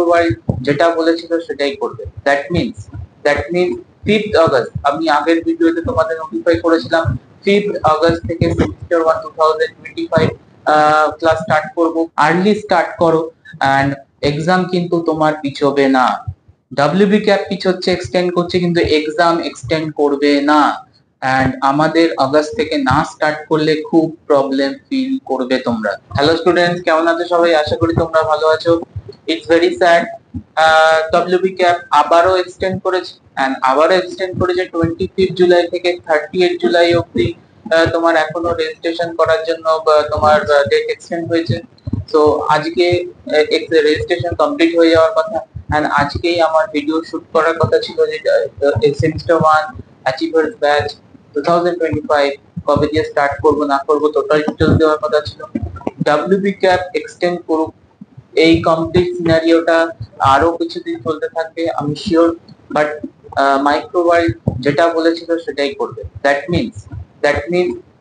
মাইক্রোওয়ার্ল্ড যেটা বলেছিল সেটাই করবে। দ্যাট মিনস 5th অগস্ট আমি আগের ভিডিওতে তোমাদের নোটিফাই করেছিলাম 5th অগস্ট থেকে সেমিস্টার 1 2025 ক্লাস স্টার্ট করব। আর্লি স্টার্ট করো এন্ড এক্সাম কিন্তু তোমার পিছবে না। ডাব্লিউবি ক্যাপ পিছচ্ছে, এক্সটেন্ড করছে, কিন্তু এক্সাম এক্সটেন্ড করবে না। এন্ড আমাদের আগস্ট থেকে না স্টার্ট করলে খুব প্রবলেম ফিল করবে তোমরা। হ্যালো স্টুডেন্টস, কেমন আছো সবাই? আশা করি তোমরা ভালো আছো। It's very sad, WB cap আবারও এক্সটেন্ড করেছে এন্ড আবারও এক্সটেন্ড করেছে 25 জুলাই থেকে 38 জুলাই অবধি। তোমার এখনো রেজিস্ট্রেশন করার জন্য তোমার ডেট এক্সটেন্ড হয়েছে। তো আজকে রেজিস্ট্রেশন কমপ্লিট হয়ে যাওয়ার কথা এন্ড আজকেই আমার ভিডিও শুট করার কথা ছিল, যে সেমিস্টার 1 অ্যাচিভার্স ব্যাচ 2025 কবে দিয়ে স্টার্ট করব না করব টোটাল ডিটেইলস দেওয়ার কথা ছিল। ডাব্লিউবি ক্যাপ এক্সটেন্ড করুক, এই কমপ্লিট সিনারিওটা আরো কিছুদিন চলতে থাকবে আমি শিওর, বাট মাইক্রোওয়ার্ল্ড যেটা বলেছিল সেটাই করবে। দ্যাট মিনস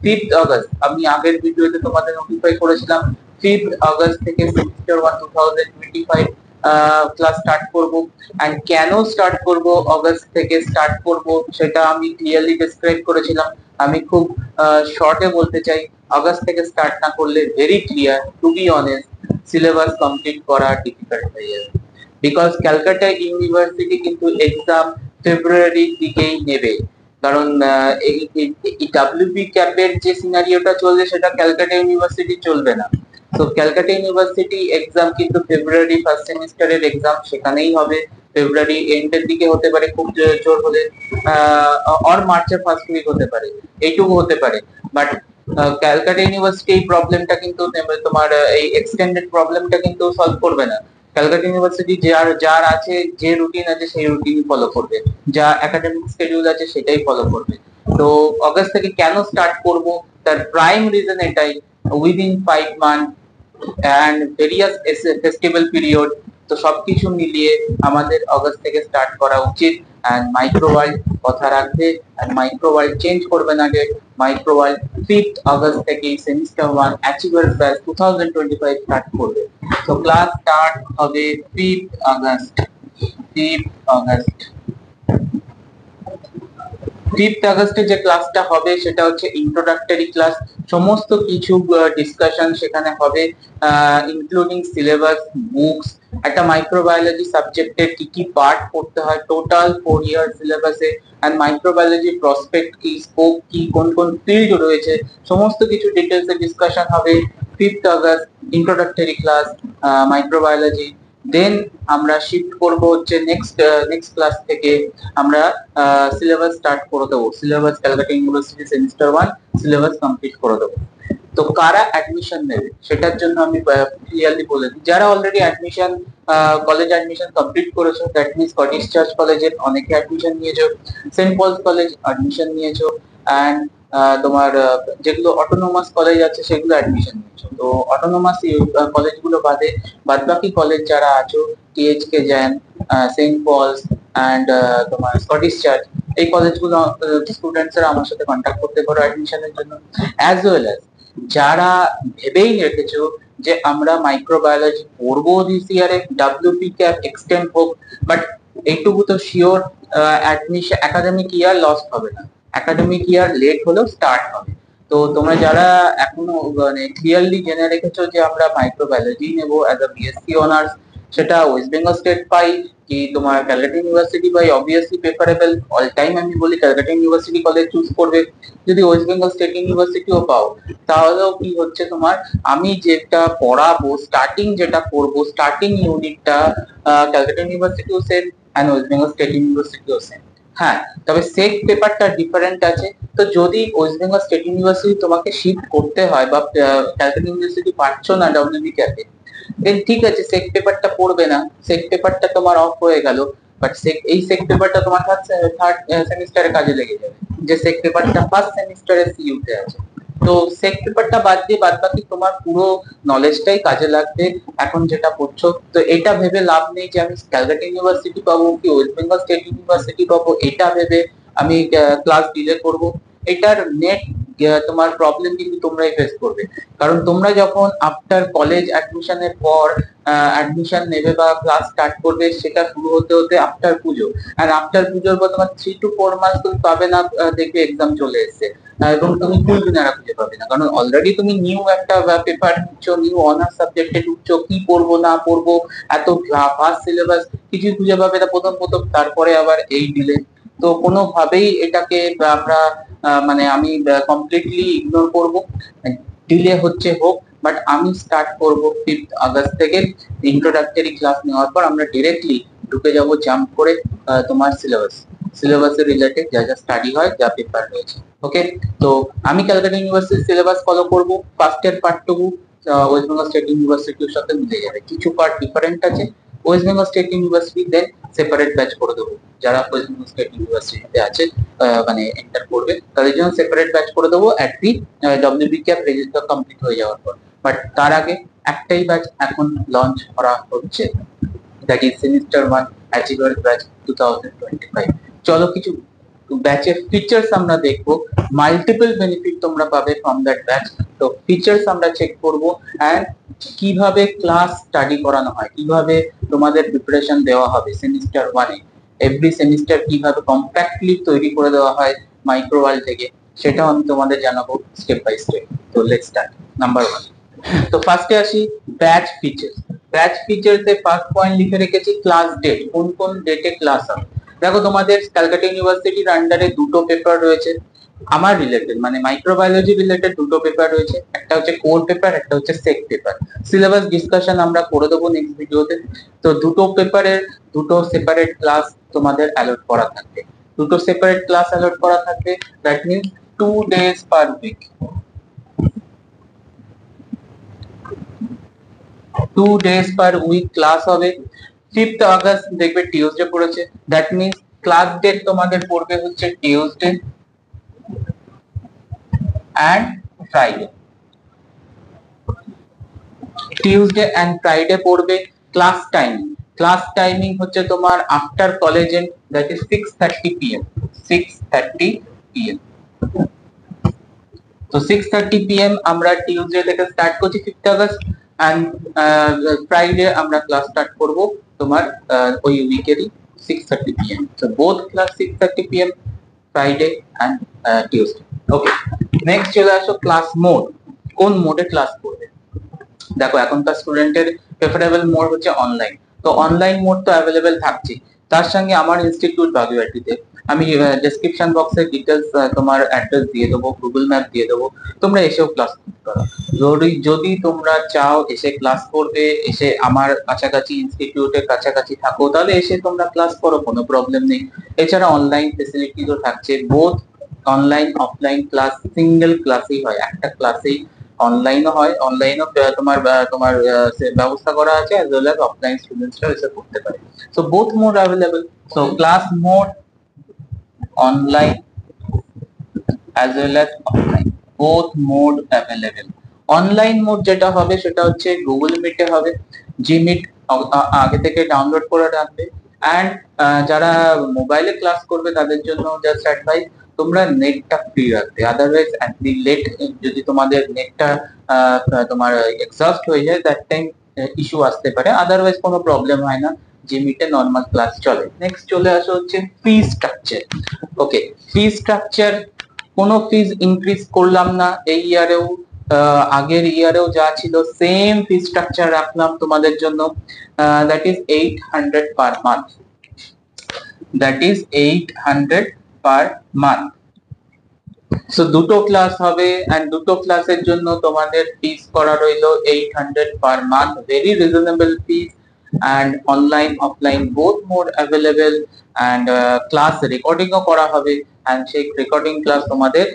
5th অগস্ট আমি আগের ভিডিওতে তোমাদের নোটিফাই করেছিলাম 5th অগস্ট থেকে সেমিস্টার 1 2025 ক্লাস স্টার্ট করব। এন্ড কেন স্টার্ট করব, অগস্ট থেকে স্টার্ট করব, সেটা আমি ক্লিয়ারলি ডেসক্রাইব করেছিলাম। আমি খুব শর্টে বলতে চাই, অগস্ট থেকে স্টার্ট না করলে very clear, to be honest, syllabus complete করা ডিফিকাল্ট হয়ে যাবে। বিকজ ক্যালকাটা ইউনিভার্সিটি কিন্তু এক্সাম ফেব্রুয়ারির দিকেই নেবে, কারণ এই ডাব্লিউবি ক্যাপের যে সিনারিওটা চলছে সেটা ক্যালকাটা ইউনিভার্সিটি চলবে না। তো ক্যালকাটা ইউনিভার্সিটি এক্সাম কিন্তু ফেব্রুয়ারি ফার্স্ট সেমিস্টারের এক্সাম সেখানেই হবে। ফেব্রুয়ারি এন্ডের দিকে হতে পারে খুব জোর হলে, অর মার্চের ফার্স্ট উইক হতে পারে, এইটুকু হতে পারে। বাট ক্যালকাটা ইউনিভার্সিটি এই প্রবলেমটা কিন্তু তোমার এই এক্সটেন্ডেড প্রবলেমটা কিন্তু সলভ করবে না। ক্যালকাটা ইউনিভার্সিটি যার আছে, যে রুটিন আছে সেই রুটিনই ফলো করবে, যা একাডেমিক স্কেডিউল আছে সেটাই ফলো করবে। তো অগস্ট থেকে কেন স্টার্ট করব, তার প্রাইম রিজন এটাই, within 5 month and various festival period, তো সবকিছু মিলিয়ে আমাদের অগস্ট থেকে স্টার্ট করা উচিত। এন্ড মাইক্রোওয়ার্ল্ড কথা রাখবে, এন্ড মাইক্রোওয়ার্ল্ড চেঞ্জ করবে না ডেট। মাইক্রোওয়ার্ল্ড 5th অগস্ট থেকে সেমিস্টার 1 অ্যাচিভার্স ব্যাচ 2025 স্টার্ট করবে। তো ক্লাস স্টার্ট হবে 5th অগস্ট। 5th আগস্টে যে ক্লাসটা হবে সেটা হচ্ছে ইন্ট্রোডাক্টরি ক্লাস। সমস্ত কিছু ডিসকাশন সেখানে হবে, ইনক্লুডিং সিলেবাস, বুকস, একটা মাইক্রোবায়োলজি সাবজেক্টের কি কি পার্ট পড়তে হয় টোটাল 4 ইয়ার সিলেবাসে, এন্ড মাইক্রোবায়োলজি প্রসপেক্ট কি, স্কোপ কি, কোন কোন ফিল্ড রয়েছে, সমস্ত কিছু ডিটেলসে ডিসকাশন হবে 5th August. Introductory class microbiology. Then আমরা শিফট করব হচ্ছে নেক্সট ক্লাস থেকে আমরা সিলেবাস স্টার্ট করে দেবো। Syllabus Calcutta university semester 1 syllabus complete করে দেবো। তো কারা অ্যাডমিশন নেবে সেটার জন্য আমি ক্লিয়ারলি বলে দিই, যারা already admission college admission complete করেছো, দ্যাট মিনস স্কটিশ চার্চ কলেজের অনেকে অ্যাডমিশন নিয়েছো, সেন্ট পলস কলেজ অ্যাডমিশন নিয়েছো, এন্ড তোমার যেগুলো অটোনোমাস কলেজ আছে সেগুলো অ্যাডমিশন নিয়েছো। তো অটোনোমাস কলেজগুলো বাদে বাদবাকি কলেজ যারা আছো, টিএইচকে জ্যান, সেন্ট পলস এন্ড তোমার স্কটিশ চার্চ, এই কলেজগুলো স্টুডেন্টসরা আমার সাথে কন্ট্যাক্ট করতে পারো অ্যাডমিশনের জন্য। অ্যাজ ওয়েল অ্যাজ যারা ভেবেই রেখেছো যে আমরা মাইক্রোবায়োলজি পড়বো দিস ইয়ারে, ডাব্লিউপি ক্যাপ এক্সটেন্ড হোক, বাট এইটুকু তো sure, admission academic year loss হবে না, একাডেমিক ইয়ার লেট হলেও স্টার্ট হবে। তো তোমরা যারা এখনো মানে ক্লিয়ারলি জেনে রেখেছো যে আমরা মাইক্রোবায়োলজি নেবো অ্যাজ আ বিএসসি অনার্স, সেটা ওয়েস্ট বেঙ্গল স্টেট পাই কি তোমার ক্যালকাটা ইউনিভার্সিটি পাই, অবভিয়াসলি প্রেফারেবল অল টাইম আমি বলি ক্যালকাটা ইউনিভার্সিটি কলেজ চুজ করবে। যদি ওয়েস্ট বেঙ্গল স্টেট ইউনিভার্সিটিও পাও তাহলেও কি হচ্ছে তোমার, আমি যেটা পড়াবো স্টার্টিং যেটা করবো স্টার্টিং ইউনিটটা ক্যালকাটা ইউনিভার্সিটিও same and West Bengal state ইউনিভার্সিটিও সেম। হ্যাঁ, তবে সেক পেপারটা ডিফারেন্ট আছে। তো যদি ওয়েস্ট বেঙ্গল স্টেট ইউনিভার্সিটি তোমাকে শিফট করতে হয় বা ক্যালকাটা ইউনিভার্সিটি পাচ্ছ না ডাব্লিউবি ক্যাপে, দেন ঠিক আছে, সেক পেপারটা পড়বে না, সেক পেপারটা তোমার অফ হয়ে গেল। বাট এই সেক পেপারটা তোমার থার্ড সেমিস্টারে কাজে লেগে যাবে, যে সেক পেপারটা ফার্স্ট সেমিস্টারে সিইউতে আছে। তো সেক পেপারটা বাদ দিয়ে বাদ বাকি তোমার পুরো নলেজটাই কাজে লাগবে এখন যেটা পড়ছো। তো এটা ভেবে লাভ নেই যে আমি ক্যালকাটা ইউনিভার্সিটি পাবো কি ওয়েস্ট বেঙ্গল স্টেট ইউনিভার্সিটি পাবো, এটা ভেবে আমি ক্লাস ডিলে করব। এটার নেট তোমার প্রবলেম কিন্তু তোমরাই ফেস করবে, কারণ তোমরা যখন আফটার কলেজ অ্যাডমিশনের পর অ্যাডমিশন নেবে বা ক্লাস স্টার্ট করবে, সেটা শুরু হতে হতে আফটার পুজো, আর আফটার পুজোর পর তোমার 3 to 4 মাস তুমি পাবে না, দেখবে এক্সাম চলে এসেছে, এবং তুমি কুল কিনারা খুঁজে পাবে না, কারণ অলরেডি তুমি নিউ একটা পেপার নিচ্ছ, নিউ অনার্স সাবজেক্টে ঢুকছো, কি পড়বো না পড়বো, এত ফাস্ট সিলেবাস, কিছুই খুঁজে পাবে না প্রথম প্রথম, তারপরে আবার এই ডিলে। তো কোনোভাবেই এটাকে আমরা মানে আমি কমপ্লিটলি ইগনোর করব, ডিলে হচ্ছে হোক, বাট আমি স্টার্ট করব 5 আগস্ট থেকে। ইন্ট্রোডাক্টরি ক্লাস নেওয়ার পর আমরা ডিরেক্টলি ঢুকে যাব জাম্প করে তোমার সিলেবাসের রিলেটেড যা যা স্টাডি হয়, যা পেপার রয়েছে। ওকে, তো আমি ক্যালকাটা ইউনিভার্সিটি সিলেবাস ফলো করব। ফার্স্ট ইয়ার পার্টটুকু ওয়েস্ট বেঙ্গল স্টেট ইউনিভার্সিটির সাথে মিলে যাবে, কিছু পার্ট ডিফারেন্ট আছে West Bengal state university, then separate batch করে দেবো। যারা ওয়েস্ট বেঙ্গল স্টেট ইউনিভার্সিটিতে আছে মানে এন্টার করবে, তাদের জন্য সেপারেট ব্যাচ করে দেবো at the WB cap register complete হয়ে যাওয়ার পর। বাট তার আগে একটাই ব্যাচ এখন লঞ্চ করা হচ্ছে, that is semester 1 achiever batch 2025। চলো কিছু ব্যাচের ফিচার্স আমরা দেখবো, মাল্টিপল বেনিফিট তোমরা পাবে ফ্রম দ্যাট ব্যাচ। তো ফিচার্স আমরা চেক করব, অ্যান্ড কিভাবে ক্লাস স্টাডি করানো হয়, কিভাবে তোমাদের প্রিপারেশন দেওয়া হবে সেমিস্টার 1-এ, এভরি সেমিস্টার কিভাবে কম্প্যাক্টলি তৈরি করে দেওয়া হয় মাইক্রোওয়াল থেকে, সেটাও আমি তোমাদের জানাবো স্টেপ বাই স্টেপ। তো লেটস স্টার্ট। নাম্বার 1, তো ফার্স্টে আসি ব্যাচ ফিচার্স। ব্যাচ ফিচার্স এর ফার্স্ট পয়েন্ট লিখে রেখেছি ক্লাস ডেট, কোন কোন ডেটে ক্লাস হবে। দেখো তোমাদের ক্যালকাটা ইউনিভার্সিটির আন্ডারে দুটো পেপার রয়েছে আমার রিলেটেড, মানে মাইক্রোবায়োলজি রিলেটেড দুটো পেপার রয়েছে, একটা হচ্ছে কোর পেপার, একটা হচ্ছে সেক পেপার। সিলেবাস ডিসকাশন আমরা করে দেবো নেক্সট ভিডিওতে। তো দুটো পেপারের দুটো সেপারেট ক্লাস তোমাদের অ্যালট করা থাকবে, দুটো সেপারেট ক্লাস অ্যালট করা থাকবে, that means 2 days per week, 2 days per week class হবে। 5th আগস্ট দেখবে টিউসডে পড়েছে, দ্যাট মিন্স ক্লাস ডেট তোমাদের পড়বে হচ্ছে Tuesday and Friday, Tuesday and Friday পড়বে। ক্লাস টাইমিং হচ্ছে তোমার after college and, that is 6:30 PM, 6:30 PM। তো 6:30 PM আমরা টিউসডে থেকে স্টার্ট করছি 5th আগস্ট, এন্ড ফ্রাইডে আমরা ক্লাস স্টার্ট করব তোমার ওই উইকেরই 6:30 PM। So both class 6:30 PM Friday and Tuesday. Okay, next চলে আসো ক্লাস মোড, কোন মোডে ক্লাস করবে। দেখো এখনকার স্টুডেন্টের প্রেফারেবল মোড হচ্ছে অনলাইন, তো অনলাইন মোড তো অ্যাভেলেবেল থাকছে, তার সঙ্গে আমার ইনস্টিটিউট বাগুইআটিতে আমি ডেসক্রিপশন বক্সে ডিটেলস তোমার অ্যাড্রেস দিয়ে দেবো, গুগল ম্যাপ দিয়ে দেবো, তোমরা এসেও ক্লাস করতে পারো। যদি তোমরা চাও এসে ক্লাস করবে, এসে আমার কাছাকাছি ইনস্টিটিউটের কাছাকাছি থাকো, তাহলে এসে তোমরা ক্লাস করো, কোনো প্রবলেম নেই। এছাড়া অনলাইন ফেসিলিটিও থাকছে, both online offline class single ক্লাসেই হয়, একটা ক্লাসেই অনলাইনও হয়, অনলাইনও তোমার তোমার ব্যবস্থা করা আছে, অ্যাজ ওয়েল অ্যাজ অফলাইন স্টুডেন্টসরা এসে করতে পারে। So both mode available, so class mode online as well as offline, both mode available. Online mode যেটা হবে সেটা হচ্ছে গুগল মিটে হবে, জিমিট আগে থেকে ডাউনলোড করে রাখবে। অ্যান্ড যারা মোবাইলে ক্লাস করবে তাদের জন্য জাস্ট অ্যাডভাইস, তোমরা নেটটা ফ্রি রাখবে, আদারওয়াইজ অ্যাট দি লেট যদি তোমাদের নেটটা তোমার এক্সস্ট হয়ে যায়, দ্যাট টাইম ইস্যু আসতে পারে, আদারওয়াইজ কোনো প্রবলেম হয় না, জিমিটে নর্মাল ক্লাস চলে। নেক্সট চলে আসা হচ্ছে ফি স্ট্রাকচার। ওকে, ফি স্ট্রাকচার, কোনো ফিজ ইনক্রিজ করলাম না এই ইয়ারেও, আগের ইয়ারেও যা ছিল সেম ফি স্ট্রাকচার রাখলাম তোমাদের জন্য, that is 800 per month, that is 800 per month. So দুটো ক্লাস হবে, এন্ড দুটো ক্লাসের জন্য তোমাদের ফিস করা রইলো 800 per month, very reasonable fees. and online offline both mode available, and class recording ও করা হবে, and সেই রেকর্ডিং ক্লাস তোমাদের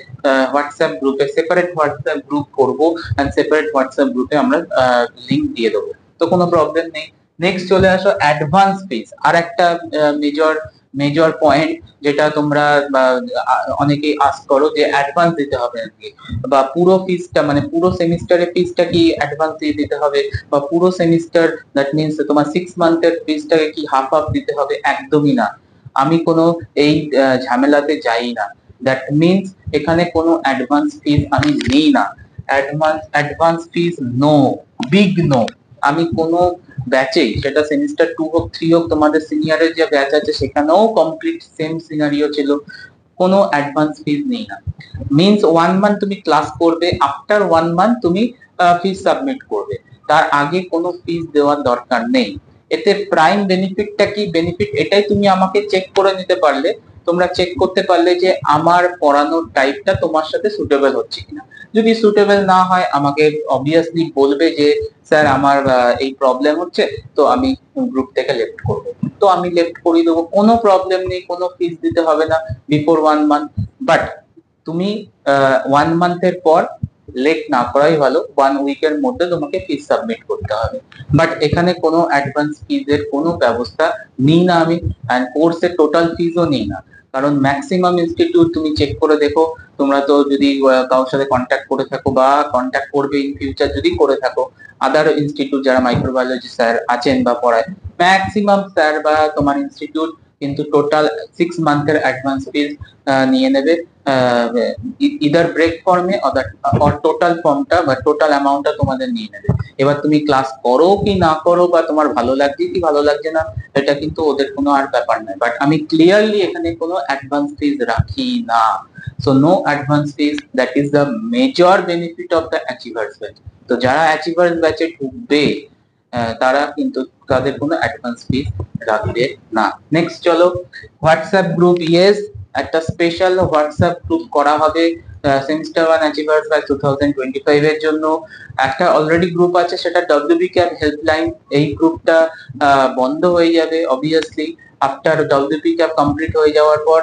হোয়াটসঅ্যাপ গ্রুপে, সেপারেট হোয়াটসঅ্যাপ গ্রুপ করব, and সেপারেট হোয়াটসঅ্যাপ গ্রুপে আমরা লিংক দিয়ে দেবো, তো কোনো প্রবলেম নেই। নেক্সট চলে আসো অ্যাডভান্স ফিস, আর একটা মেজর পয়েন্ট যেটা তোমরা অনেকেই আস্ক করো যে অ্যাডভান্স দিতে হবে নাকি, বা পুরো ফিসটা মানে পুরো সেমিস্টারের ফিসটা কি অ্যাডভান্স দিয়ে দিতে হবে, বা পুরো সেমিস্টার দ্যাট মিন্স তোমার 6 মান্থের ফিসটাকে কি হাফ হাফ দিতে হবে। একদমই না, আমি কোনো এই ঝামেলাতে যাই না। দ্যাট মিনস এখানে কোনো অ্যাডভান্স ফিজ আমি নেই না। অ্যাডভান্স ফিজ নো, বিগ নো। আমি কোনো ব্যাচেই, সেটা সেমিস্টার 2 হোক 3 হোক, তোমাদের সিনিয়রের যে ব্যাচ আছে সেখানেও কমপ্লিট সেম সিনারিও ছিল, কোনো অ্যাডভান্স ফিজ নেই না। মিনস 1 মান্থ তুমি ক্লাস করবে, আফটার 1 মান্থ তুমি ফিজ সাবমিট করবে, তার আগে কোনো ফিজ দেওয়ার দরকার নেই। এতে প্রাইম বেনিফিটটা কি? বেনিফিট এটাই, তুমি আমাকে চেক করে নিতে পারলে, তোমরা চেক করতে পারলে যে আমার পড়ানোর টাইপটা তোমার সাথে সুটেবল হচ্ছে কিনা। যদি সুটেবল না হয় আমাকে অবভিয়াসলি বলবে যে স্যার আমার এই প্রবলেম হচ্ছে, তো আমি গ্রুপ থেকে লেফট করবো, তো আমি লেফট করিয়ে দেবো, কোনো প্রবলেম নেই, কোনো ফিস দিতে হবে না বিফোর 1 মান্থ। বাট তুমি 1 মান্থের পর লেট না করাই ভালো, 1 উইকের মধ্যে তোমাকে ফিস সাবমিট করতে হবে। বাট এখানে কোনো অ্যাডভান্স ফিজের কোনো ব্যবস্থা নিই না আমি, অ্যান্ড কোর্সের টোটাল ফিজও নিই না। কারণ ম্যাক্সিমাম ইনস্টিটিউট তুমি চেক করে দেখো, তোমরা তো যদি কারোর সাথে কন্ট্যাক্ট করে থাকো বা কন্ট্যাক্ট করবে ইন ফিউচার যদি করে থাকো, আদার ইনস্টিটিউট যারা মাইক্রোবায়োলজি স্যার আছেন বা পড়ায়, ম্যাক্সিমাম স্যার বা তোমার ইনস্টিটিউট কিন্তু টোটাল 6 মান্থের অ্যাডভান্স ফিজ নিয়ে নেবে, ইদার ব্রেক ফর্মে অর টোটাল ফর্মটা বা টোটাল অ্যামাউন্টটা তোমাদের নিয়ে নেবে। এবার তুমি ক্লাস করো কি না করো, বা তোমার ভালো লাগছে কি ভালো লাগছে না, এটা কিন্তু ওদের কোনো আর ব্যাপার নয়। বাট আমি ক্লিয়ারলি এখানে কোনো অ্যাডভান্স ফিজ রাখি না। So no advance fees, that is the major benefit of the achievers batch. তো যারা অ্যাচিভার্স ব্যাচে ঢুকবে তারা কিন্তু তাদের কোনো অ্যাডভান্স ফিজ রাখবে না। নেক্সট চলো, হোয়াটসঅ্যাপ গ্রুপ। ইয়েস, একটা স্পেশাল হোয়াটসঅ্যাপ গ্রুপ করা হবে সেমিস্টার 1 অ্যাচিভার্স ব্যাচ 2025 এর জন্য। একটা অলরেডি গ্রুপ আছে, সেটা ডব্লিউবি ক্যাব হেল্পলাইন। এই গ্রুপটা বন্ধ হয়ে যাবে obviously after WB cab complete হয়ে যাওয়ার পর,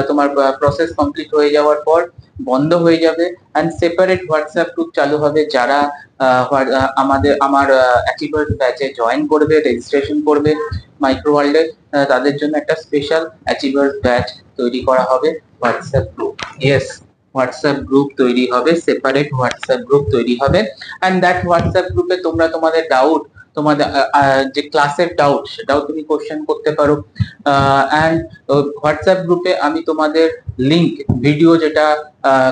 তোমার প্রসেস কমপ্লিট হয়ে যাওয়ার পর বন্ধ হয়ে যাবে, এন্ড সেপারেট হোয়াটসঅ্যাপ গ্রুপ চালু হবে। যারা আমার অ্যাচিভার্স ব্যাচে জয়েন করবে, রেজিস্ট্রেশন করবে মাইক্রোওয়ার্ল্ডে, তাদের জন্য একটা স্পেশাল অ্যাচিভার্স ব্যাচ তৈরি করা হবে, WhatsApp group. Yes, WhatsApp group তৈরি হবে, সেপারেট হোয়াটসঅ্যাপ গ্রুপ তৈরি হবে, এন্ড দ্যাট হোয়াটসঅ্যাপ গ্রুপে তোমরা তোমাদের ডাউট, তোমাদের যে ক্লাসের ডাউট, সেটাও তুমি কোশ্চেন করতে পারো। এন্ড হোয়াটসঅ্যাপ গ্রুপে আমি তোমাদের লিংক, ভিডিও যেটা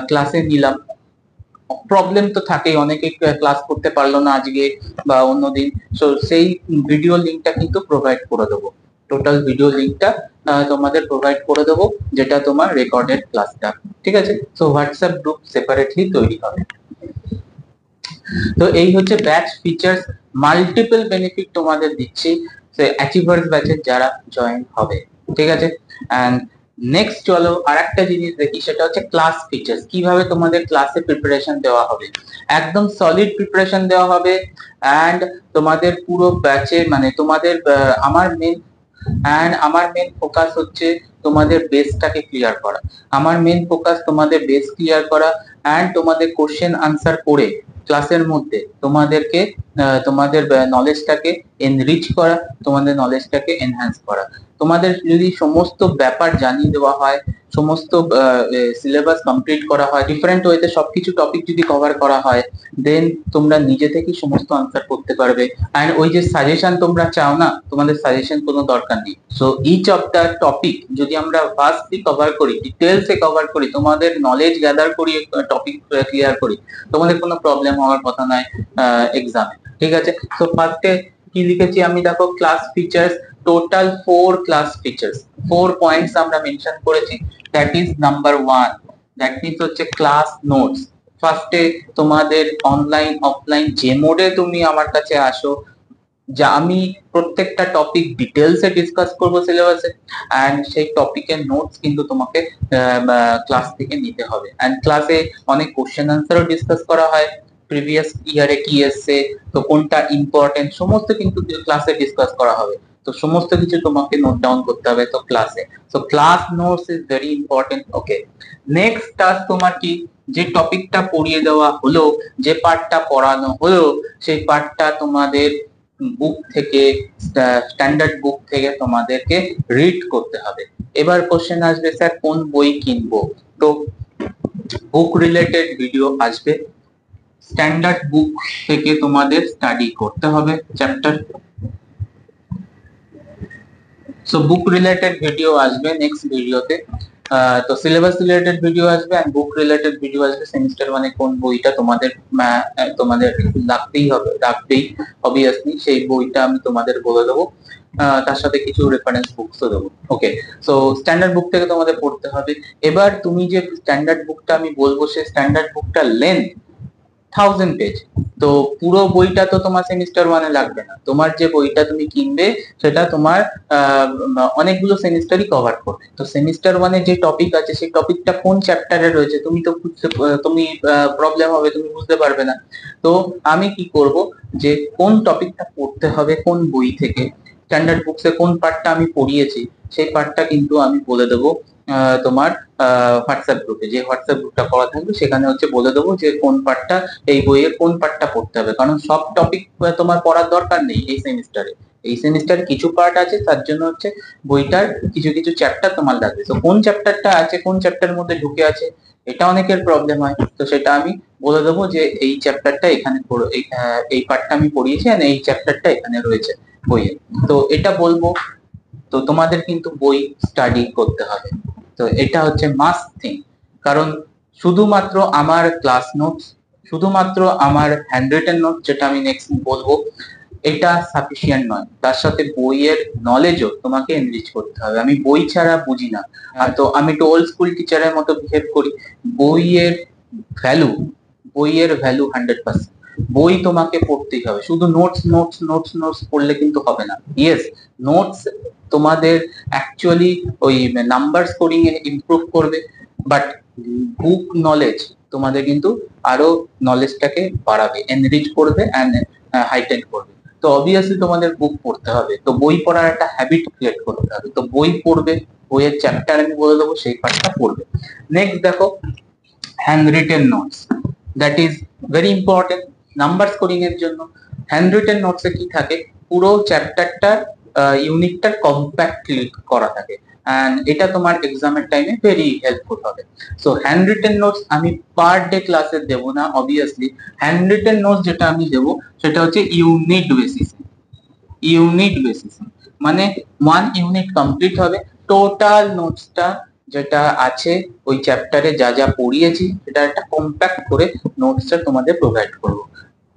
ক্লাসে নিলাম, প্রবলেম তো থাকেই, অনেকে ক্লাস করতে পারলো না আজকে বা অন্যদিন, সো সেই ভিডিও লিংকটা কিন্তু প্রোভাইড করে দেবো। টোটাল ভিডিও লিংকটা তোমাদের প্রোভাইড করে দেবো, যেটা তোমার রেকর্ডেড ক্লাসটা। ঠিক আছে, সো হোয়াটসঅ্যাপ গ্রুপ সেপারেটলি তৈরি হবে। তো এই হচ্ছে ব্যাচ ফিচার্স, মাল্টিপল বেনিফিট তোমাদের দিচ্ছি অ্যাচিভার্স ব্যাচের যারা জয়েন হবে। ঠিক আছে, এন্ড নেক্সট চলো আরেকটা জিনিস দেখি, সেটা হচ্ছে ক্লাস ফিচার্স। কিভাবে তোমাদের ক্লাসে প্রিপারেশন দেওয়া হবে, একদম সলিড প্রিপারেশন দেওয়া হবে। এন্ড তোমাদের পুরো ব্যাচে, মানে তোমাদের আমার মেন ফোকাস হচ্ছে তোমাদের বেসটাকে ক্লিয়ার করা। আমার মেন ফোকাস তোমাদের বেস ক্লিয়ার করা, এন্ড তোমাদের কোশ্চেন আনসার করে ক্লাসের মধ্যে তোমাদেরকে তোমাদের নলেজটাকে এনরিচ করা, তোমাদের নলেজটাকে এনহ্যান্স করা। তোমাদের যদি সমস্ত ব্যাপার জানিয়ে দেওয়া হয়, সমস্ত সিলেবাস কমপ্লিট করা হয়, ডিফারেন্ট ওয়েতে সবকিছু টপিক যদি কভার করা হয়, দেন তোমরা নিজে থেকেই সমস্ত আনসার করতে পারবে। এন্ড ওই যে সাজেশন তোমরা চাও না, তোমাদের সাজেশন কোনো দরকার নেই। So each of the topic যদি আমরা ফার্স্টলি কভার করি, ডিটেলসে কভার করি, তোমাদের নলেজ গ্যাদার করি, টপিক ক্লিয়ার করি, তোমাদের কোনো প্রবলেম হওয়ার কথা নয় এক্সামে। ঠিক আছে, তো ফার্স্টে কি লিখেছি আমি, দেখো class features, total 4 class features, 4 points আমরা মেনশন করেছি। That is number 1, that means হচ্ছে ক্লাস নোটস। ফার্স্টে তোমাদের অনলাইন অফলাইন যে মোডে তুমি আমার কাছে আসো, যা আমি প্রত্যেকটা টপিক ডিটেলসে ডিসকাস করবো সিলেবাসে, এন্ড সেই টপিকের নোটস কিন্তু তোমাকে ক্লাস থেকে নিতে হবে। এন্ড ক্লাসে অনেক কোশ্চেন আনসারও ডিসকাস করা হয়, প্রিভিয়াস ইয়ারে কি এসছে, তো কোনটা ইম্পর্টেন্ট, সমস্ত কিন্তু ক্লাসে ডিসকাস করা হবে। তো সমস্ত কিছু তোমাকে নোট ডাউন করতে হবে তো ক্লাসে। So class notes is very important. Okay, next task তোমার কি, যে টপিকটা পড়িয়ে দেওয়া হলো, যে পার্টটা পড়ানো হলো, সেই পার্টটা তোমাদের বুক থেকে, স্ট্যান্ডার্ড বুক থেকে তোমাদেরকে রিড করতে হবে। এবার কোশ্চেন আসবে, স্যার কোন বই কিনবো? তো বুক রিলেটেড ভিডিও আসবে, স্ট্যান্ডার্ড বুক থেকে তোমাদের স্টাডি করতে হবে চ্যাপ্টার। সো বুক রিলেটেড ভিডিও আসবে নেক্সট ভিডিওতে, তো সিলেবাস রিলেটেড ভিডিও আসবে এন্ড বুক রিলেটেড ভিডিও আসবে। সেমিস্টার মানে কোন বইটা তোমাদের তোমাদের রাখতেই অবভিয়াসলি সেই বইটা আমি তোমাদের বলে দেবো। তার সাথে কিছু রেফারেন্স বুকসও দেবো। ওকে, সো স্ট্যান্ডার্ড বুক থেকে তোমাদের পড়তে হবে। এবার তুমি যে স্ট্যান্ডার্ড বুকটা আমি বলবো, সেই স্ট্যান্ডার্ড বুকটা লেন্থ 1000 পেজ। তো পুরো বইটা তো তোমার সেমিস্টার ওয়ানে লাগবে না। তোমার যে বইটা তুমি কিনবে সেটা তোমার অনেকগুলো সেমিস্টারই কভার করবে। তো সেমিস্টার ওয়ানে যে টপিক আছে সেই টপিকটা কোন চ্যাপ্টারে রয়েছে তুমি তো তুমি প্রবলেম হবে, তুমি বুঝতে পারবে না। তো আমি কি করব, যে কোন টপিকটা পড়তে হবে কোন বই থেকে, স্ট্যান্ডার্ড বুকসে কোন পার্টটা আমি পড়িয়েছি সেই পার্টটা কিন্তু আমি বলে দেবো তোমার হোয়াটসঅ্যাপ গ্রুপে। যে হোয়াটসঅ্যাপ গ্রুপটা করা থাকবে সেখানে হচ্ছে বলে দেবো যে কোন পার্টটা, এই বইয়ের কোন পার্টটা পড়তে হবে। কারণ সব টপিক তোমার পড়ার দরকার নেই এই সেমিস্টারে। এই সেমিস্টারে কিছু পার্ট আছে, তার জন্য হচ্ছে বইটার কিছু কিছু চ্যাপ্টার তোমার লাগবে। তো কোন চ্যাপ্টারটা আছে, কোন চ্যাপ্টারের মধ্যে ঢুকে আছে, এটা অনেকের প্রবলেম হয়। তো সেটা আমি বলে দেবো যে এই চ্যাপ্টারটা এখানে এই পার্টটা আমি পড়িয়েছি আর এই চ্যাপ্টারটা এখানে রয়েছে বইয়ে। তো এটা বলবো। তো তোমাদের কিন্তু বই স্টাডি করতে হবে। তো এটা হচ্ছে মাস্ট থিং। কারণ শুধুমাত্র আমার ক্লাস নোটস, শুধুমাত্র আমার হ্যান্ড রিটেন নোট যেটা আমি নেক্সট বলবো, এটা সাফিসিয়েন্ট নয়। তার সাথে বইয়ের নলেজও তোমাকে এনরিচ করতে হবে। আমি বই ছাড়া বুঝি না। তো আমি একটু ওল্ড স্কুল টিচারের মতো বিহেভ করি। বইয়ের ভ্যালু, বইয়ের ভ্যালু 100%। বই তোমাকে পড়তেই হবে। শুধু নোটস নোটস নোটস নোটস পড়লে কিন্তু হবে না। ইয়েস, নোটস তোমাদের অ্যাকচুয়ালি ওই নাম্বার স্কোরিং এ ইমপ্রুভ করবে, বাট বুক নলেজ তোমাদের কিন্তু আরো নলেজটাকে বাড়াবে, এনরিচ করবে এন্ড হাইটেন করবে। তো অবভিয়াসলি তোমাদের বুক পড়তে হবে। তো বই পড়ার একটা হ্যাবিট ক্রিয়েট করতে হবে। তো বই পড়বে, বইয়ের চ্যাপ্টার আমি বলে দেবো, সেই পার্টটা পড়বে। নেক্সট দেখো, hand written notes, that is very important number scoring এর জন্য। হ্যান্ড রিটেন নোটসে কি থাকে, পুরো চ্যাপ্টারটার ইউনিটটা কম্প্যাক্টলি করা থাকে, এন্ড এটা তোমার এক্সামের টাইমে ভেরি হেল্পফুল হবে। সো হ্যান্ড রিটেন নোটস আমি পার ডে ক্লাসে দেবো না অবভিয়াসলি। হ্যান্ড রিটেন নোটস যেটা আমি দেবো সেটা হচ্ছে ইউনিট বেসিস। ইউনিট বেসিস মানে 1 ইউনিট কমপ্লিট হবে, টোটাল নোটসটা যেটা আছে ওই চ্যাপ্টারে যা যা পড়িয়েছি সেটা একটা কম্প্যাক্ট করে নোটসটা তোমাদের প্রোভাইড করবো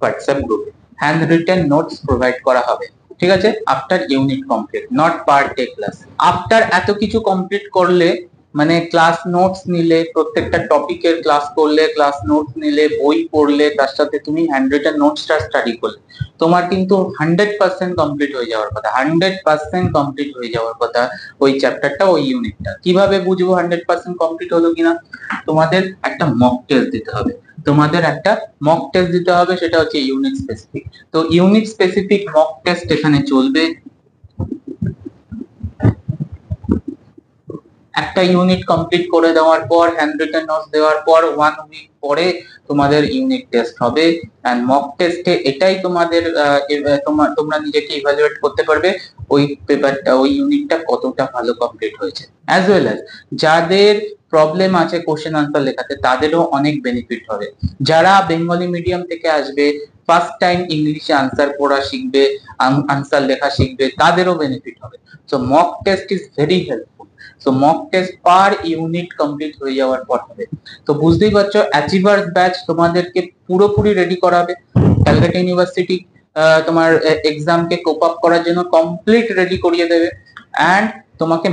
হোয়াটসঅ্যাপ গ্রুপে। হ্যান্ড রিটেন নোটস প্রোভাইড করা হবে, ঠিক আছে, after unit complete, not per day class. After এত কিছু কমপ্লিট করলে, মানে ক্লাস নোটস নিলে, প্রত্যেকটা টপিকের ক্লাস করলে, ক্লাস নোটস নিলে, বই পড়লে, তার সাথে তুমি হ্যান্ড রিটেন নোটসটা স্টাডি করলে, তোমার কিন্তু 100% কমপ্লিট হয়ে যাওয়ার কথা। 100% কমপ্লিট হয়ে যাওয়ার কথা ওই চ্যাপ্টারটা, ওই ইউনিটটা। কিভাবে বুঝবো 100% কমপ্লিট হলো কিনা? তোমাদের একটা মক টেস্ট দিতে হবে। তোমাদের একটা মক টেস্ট দিতে হবে, সেটা হচ্ছে ইউনিট স্পেসিফিক। তো ইউনিট স্পেসিফিক মক টেস্ট এখানে চলবে। একটা ইউনিট কমপ্লিট করে দেওয়ার পর, হ্যান্ড রিটেন নোটস দেওয়ার পর 1 উইক পরে তোমাদের ইউনিট টেস্ট হবে। এন্ড মক টেস্টে এটাই তোমাদের তোমরা নিজেকে ইভালুয়েট করতে পারবে ওই পেপারটা, ওই ইউনিটটা কতটা ভালো কমপ্লিট হয়েছে। অ্যাজ ওয়েল অ্যাজ যাদের প্রবলেম আছে কোশ্চেন আনসার লেখাতে, তাদেরও অনেক বেনিফিট হবে। যারা বেঙ্গলি মিডিয়াম থেকে আসবে, ফার্স্ট টাইম ইংলিশে আনসার পড়া শিখবে, আনসার লেখা শিখবে, তাদেরও বেনিফিট হবে। So mock test is very helpful. So mock test per unit complete হয়ে যাওয়ার পর হবে। তো বুঝতেই পারছো, অ্যাচিভার্স ব্যাচ তোমাদেরকে পুরোপুরি রেডি করাবে। ক্যালকাটা ইউনিভার্সিটি তোমার এক্সামকে কোপ আপ করার জন্য কমপ্লিট রেডি করিয়ে দেবে। অ্যান্ড তোমাকে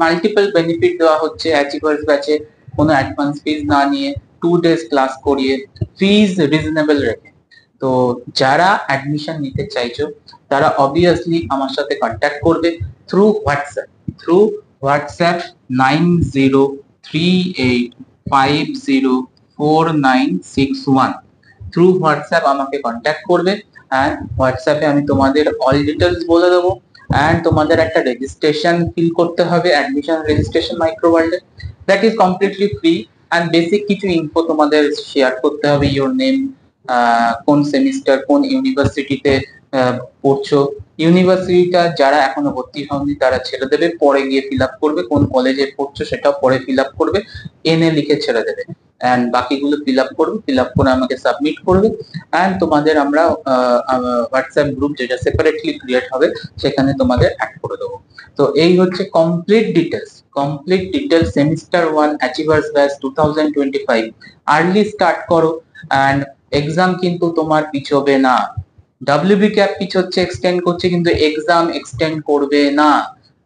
মাল্টিপল বেনিফিট দেওয়া হচ্ছে অ্যাচিভার্স ব্যাচে, কোনো অ্যাডভান্স ফিজ না নিয়ে, 2 days ক্লাস করিয়ে, ফিজ রিজনেবল রেখে। তো যারা অ্যাডমিশন নিতে চাইছো তারা অবভিয়াসলি আমার সাথে কন্ট্যাক্ট করবে through WhatsApp. Through WhatsApp 9038504961 through WhatsApp আমাকে কন্ট্যাক্ট করবে। অ্যান্ড হোয়াটসঅ্যাপে আমি তোমাদের অল ডিটেলস বলে দেবো। অ্যান্ড তোমাদের একটা রেজিস্ট্রেশন ফিল করতে হবে, অ্যাডমিশন রেজিস্ট্রেশন মাইক্রোওয়ার্ল্ডে, that is completely free. And basic কিছু ইনফো তোমাদের শেয়ার করতে হবে, ইওর নেম, কোন সেমিস্টার, কোন ইউনিভার্সিটিতে পড়ছো। ইউনিভার্সিটিটা যারা এখনো ভর্তি হয়নি তারা ছেড়ে দেবে, পরে গিয়ে ফিল আপ করবে। কোন কলেজে পড়ছো সেটাও পরে ফিল আপ করবে, এনএ লিখে ছেড়ে দেবে। অ্যান্ড বাকিগুলো ফিল আপ করবে, ফিল আপ করে আমাকে সাবমিট করবে। অ্যান্ড তোমাদের আমরা হোয়াটসঅ্যাপ গ্রুপ যেটা সেপারেটলি ক্রিয়েট হবে সেখানে তোমাদের অ্যাড করে দেবো। তো এই হচ্ছে complete details. Complete detail semester 1 achievers batch 2025 early start করো অ্যান্ড এক্সাম কিন্তু তোমার পিছবে না। ডাব্লিউবি ক্যাপ পিছোচ্ছে, এক্সটেন্ড করছে, কিন্তু এক্সাম এক্সটেন্ড করবে না।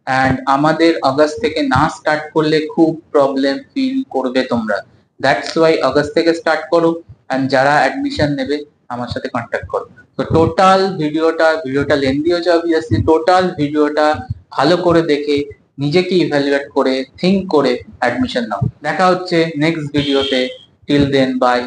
অ্যান্ড আমাদের আগস্ট থেকে না স্টার্ট করলে খুব প্রবলেম ফিল করবে তোমরা। দ্যাটস ওয়াই আগস্ট থেকে স্টার্ট করো অ্যান্ড যারা অ্যাডমিশন নেবে আমার সাথে কন্ট্যাক্ট করো। তো টোটাল ভিডিওটা লেন্দি হচ্ছে অবভিয়াসলি, টোটাল ভিডিওটা ভালো করে দেখে নিজেকে ইভ্যালুয়েট করে থিঙ্ক করে অ্যাডমিশন নাও। দেখা হচ্ছে নেক্সট ভিডিওতে। Till then by.